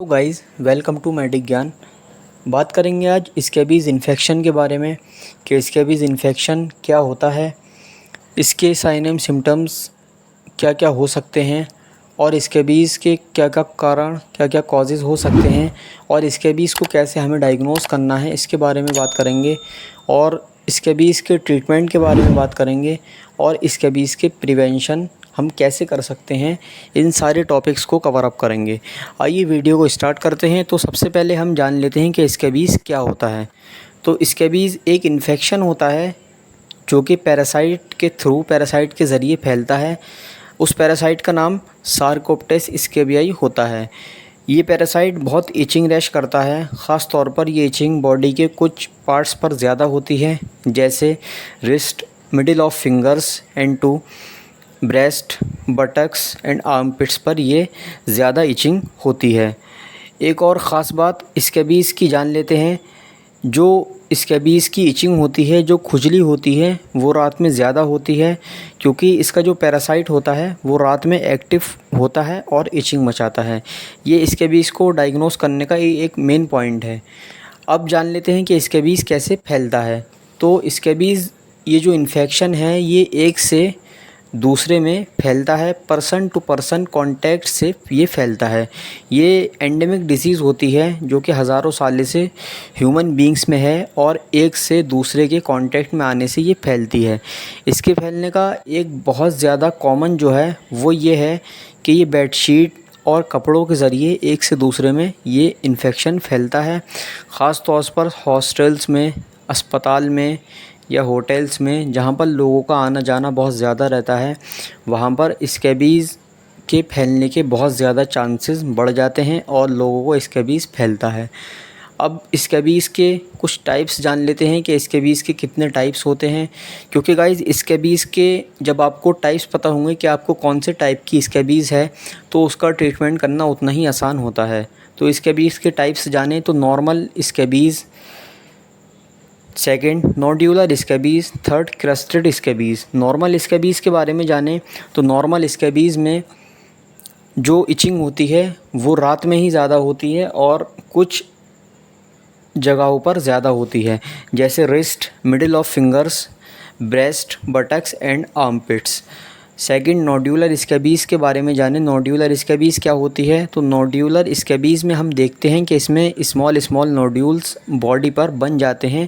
तो guys welcome to medic ज्ञान। बात करेंगे आज स्कैबीज़ इन्फेक्शन के बारे में कि स्कैबीज़ इन्फेक्शन क्या होता है, इसके साइन एंड सिम्टम्स क्या क्या हो सकते हैं और स्कैबीज़ के क्या क्या कारण क्या क्या कॉजेज़ हो सकते हैं और स्कैबीज़ को कैसे हमें डायग्नोस करना है, इसके बारे में बात करेंगे। और स्कैबीज़ के ट्रीटमेंट के बारे में बात करेंगे और स्कैबीज़ के प्रिवेंशन हम कैसे कर सकते हैं, इन सारे टॉपिक्स को कवर अप करेंगे। आइए वीडियो को स्टार्ट करते हैं। तो सबसे पहले हम जान लेते हैं कि स्कैबीज़ क्या होता है। तो स्कैबीज़ एक इन्फेक्शन होता है जो कि पैरासाइट के ज़रिए फैलता है। उस पैरासाइट का नाम सारकोप्टेस स्कैबियाई होता है। ये पैरासाइट बहुत इचिंग रैश करता है। ख़ास तौर पर ये इचिंग बॉडी के कुछ पार्ट्स पर ज़्यादा होती है, जैसे wrist, middle of fingers and toe, breast, buttocks and armpits पर ये ज़्यादा इचिंग होती है। एक और ख़ास बात स्कैबीज़ की जान लेते हैं। जो स्कैबीज़ की इचिंग होती है, जो खुजली होती है, वो रात में ज़्यादा होती है, क्योंकि इसका जो पैरासाइट होता है वो रात में एक्टिव होता है और इचिंग मचाता है। ये स्कैबीज़ को डायग्नोस करने का एक मेन पॉइंट है। अब जान लेते हैं कि स्कैबीज़ कैसे फैलता है। तो स्कैबीज़ ये जो इन्फेक्शन है ये एक से दूसरे में फैलता है, पर्सन टू पर्सन कांटेक्ट से ये फैलता है। ये एंडेमिक डिसीज़ होती है जो कि हज़ारों साल से ह्यूमन बींग्स में है और एक से दूसरे के कांटेक्ट में आने से ये फैलती है। इसके फैलने का एक बहुत ज़्यादा कॉमन जो है वो ये है कि ये बेडशीट और कपड़ों के ज़रिए एक से दूसरे में ये इन्फेक्शन फैलता है। ख़ास तौर पर हॉस्टल्स में, अस्पताल में या होटल्स में, जहाँ पर लोगों का आना जाना बहुत ज़्यादा रहता है, वहाँ पर स्कैबीज़ के फैलने के बहुत ज़्यादा चांसेस बढ़ जाते हैं और लोगों को स्कैबीज़ फैलता है। अब स्कैबीज़ के कुछ टाइप्स जान लेते हैं कि स्कैबीज़ के कितने टाइप्स होते हैं, क्योंकि गाइज़ स्कैबीज़ के जब आपको टाइप्स पता होंगे कि आपको कौन से टाइप की स्कैबीज़ है, तो उसका ट्रीटमेंट करना उतना ही आसान होता है। तो स्कैबीज़ के टाइप्स जाने तो normal scabies, second nodular scabies, third crusted scabies. Normal scabies के बारे में जानें तो नॉर्मल स्कैबीज़ में जो इचिंग होती है वो रात में ही ज़्यादा होती है और कुछ जगहों पर ज़्यादा होती है, जैसे wrist, middle of fingers, breast, buttocks and armpits. Second nodular scabies के बारे में जानें। नोड्यूलर स्कैबीज़ क्या होती है। तो नोड्यूलर स्कैबीज़ में हम देखते हैं कि इसमें स्मॉल स्मॉल नोड्यूल्स बॉडी पर बन जाते हैं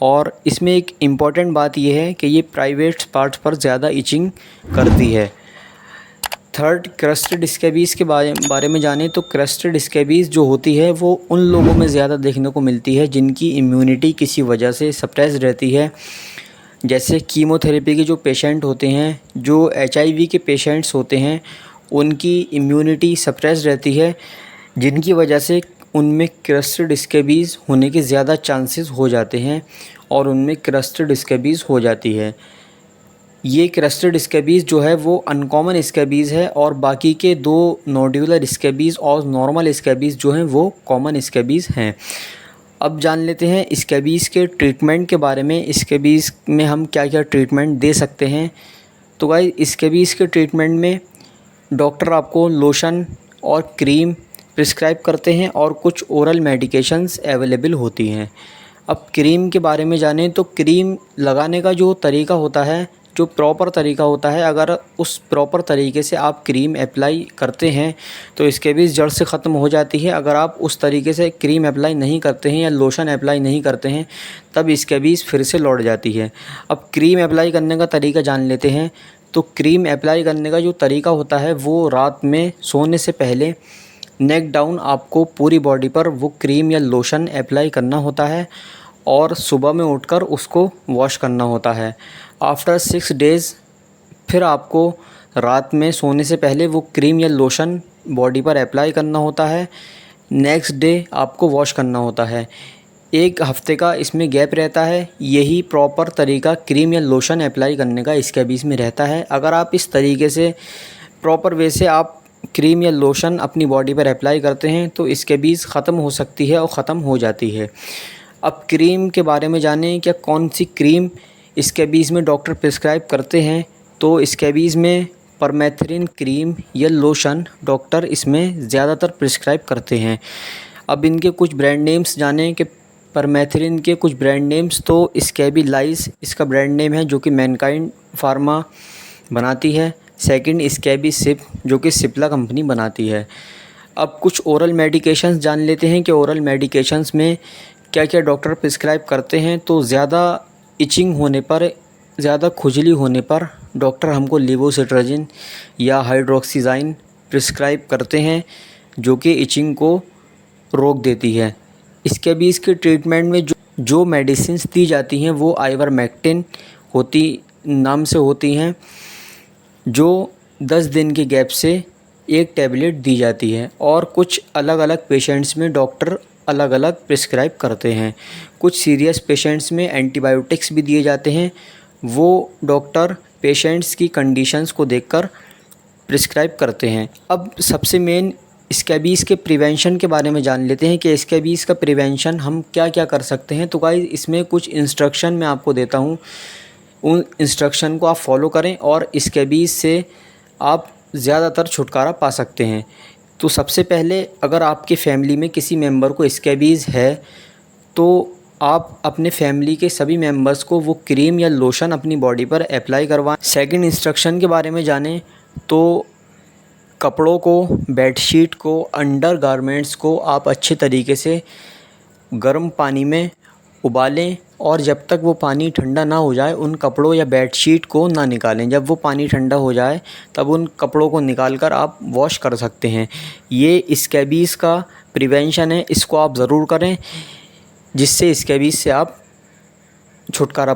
और इसमें एक इम्पॉर्टेंट बात यह है कि ये प्राइवेट पार्ट्स पर ज़्यादा इचिंग करती है। थर्ड क्रस्टेड स्कैबीज़ के बारे में जानें तो क्रस्टेड स्कैबीज़ जो होती है वो उन लोगों में ज़्यादा देखने को मिलती है जिनकी इम्यूनिटी किसी वजह से सप्रेस रहती है, जैसे कीमोथेरेपी के जो पेशेंट होते हैं, जो एचआईवी के पेशेंट्स होते हैं, उनकी इम्यूनिटी सप्रेस रहती है, जिनकी वजह से उनमें क्रस्टेड स्कैबीज़ होने के ज़्यादा चांसेस हो जाते हैं और उनमें क्रस्टेड स्कैबीज़ हो जाती है। ये क्रस्टेड स्कैबीज़ जो है वो अनकॉमन स्कैबीज़ है और बाकी के दो नोड्यूलर स्कैबीज़ और नॉर्मल स्कैबीज़ जो हैं वो कॉमन स्कैबीज़ हैं। अब जान लेते हैं स्कैबीज़ के ट्रीटमेंट के बारे में। स्कैबीज़ में हम क्या क्या ट्रीटमेंट दे सकते हैं। तो गाइस स्कैबीज़ के ट्रीटमेंट में डॉक्टर आपको लोशन और क्रीम प्रिस्क्राइब करते हैं और कुछ ओरल मेडिकेशंस अवेलेबल होती हैं। अब क्रीम के बारे में जानें तो क्रीम लगाने का जो तरीका होता है, जो प्रॉपर तरीका होता है, अगर उस प्रॉपर तरीके से आप क्रीम अप्लाई करते हैं तो स्कैबीज़ जड़ से ख़त्म हो जाती है। अगर आप उस तरीके से क्रीम अप्लाई नहीं करते हैं या लोशन अप्लाई नहीं करते हैं तब स्कैबीज़ फिर से लौट जाती है। अब क्रीम अप्लाई करने का तरीका जान लेते हैं। तो क्रीम अप्लाई करने का जो तरीका होता है वो रात में सोने से पहले नेक डाउन आपको पूरी बॉडी पर वो क्रीम या लोशन अप्लाई करना होता है और सुबह में उठकर उसको वॉश करना होता है। आफ्टर 6 डेज़ फिर आपको रात में सोने से पहले वो क्रीम या लोशन बॉडी पर अप्लाई करना होता है। नेक्स्ट डे आपको वॉश करना होता है। 1 हफ़्ते का इसमें गैप रहता है। यही प्रॉपर तरीका क्रीम या लोशन अप्लाई करने का स्कैबीज़ में रहता है। अगर आप इस तरीके से प्रॉपर वे से आप क्रीम या लोशन अपनी बॉडी पर अप्लाई करते हैं तो स्कैबीज़ ख़त्म हो सकती है और ख़त्म हो जाती है। अब क्रीम के बारे में जानें, क्या कौन सी क्रीम स्कैबीज़ में डॉक्टर प्रिस्क्राइब करते हैं। तो स्कैबीज़ में परमेथ्रिन क्रीम या लोशन डॉक्टर इसमें ज़्यादातर प्रिस्क्राइब करते हैं। अब इनके कुछ ब्रांड नेम्स जानें कि परमेथ्रिन के कुछ ब्रांड नेम्स तो स्केबिलाइज इसका ब्रांड नेम है जो कि मैनकाइंड फार्मा बनाती है। सेकंड स्केबिसिप जो कि सिप्ला कंपनी बनाती है। अब कुछ ओरल मेडिकेशंस जान लेते हैं कि ओरल मेडिकेशंस में क्या क्या डॉक्टर प्रिस्क्राइब करते हैं। तो ज़्यादा इचिंग होने पर, ज़्यादा खुजली होने पर डॉक्टर हमको लेवोसिट्राजिन या हाइड्रोक्सीज़ाइन प्रिस्क्राइब करते हैं जो कि इचिंग को रोक देती है। स्कैबीज के ट्रीटमेंट में जो मेडिसिन्स दी जाती हैं वो आइवरमेक्टिन नाम से होती हैं, जो 10 दिन के गैप से एक टैबलेट दी जाती है। और कुछ अलग अलग पेशेंट्स में डॉक्टर अलग अलग प्रिस्क्राइब करते हैं। कुछ सीरियस पेशेंट्स में एंटीबायोटिक्स भी दिए जाते हैं, वो डॉक्टर पेशेंट्स की कंडीशंस को देखकर प्रिस्क्राइब करते हैं। अब सबसे मेन स्कैबीज़ के प्रिवेंशन के बारे में जान लेते हैं कि स्कैबीज़ का प्रिवेंशन हम क्या क्या कर सकते हैं। तो गाइस इसमें कुछ इंस्ट्रक्शन मैं आपको देता हूँ, उन इंस्ट्रक्शन को आप फॉलो करें और स्कैबीज़ से आप ज़्यादातर छुटकारा पा सकते हैं। तो सबसे पहले अगर आपके फैमिली में किसी मेंबर को स्कैबीज़ है तो आप अपने फैमिली के सभी मेंबर्स को वो क्रीम या लोशन अपनी बॉडी पर अप्लाई करवाएं। सेकंड इंस्ट्रक्शन के बारे में जानें तो कपड़ों को, बेडशीट को, अंडर गारमेंट्स को आप अच्छे तरीके से गर्म पानी में उबालें और जब तक वो पानी ठंडा ना हो जाए उन कपड़ों या बेडशीट को ना निकालें। जब वो पानी ठंडा हो जाए तब उन कपड़ों को निकाल कर आप वॉश कर सकते हैं। ये स्कैबीज़ का प्रिवेंशन है, इसको आप ज़रूर करें जिससे स्कैबीज़ से आप छुटकारा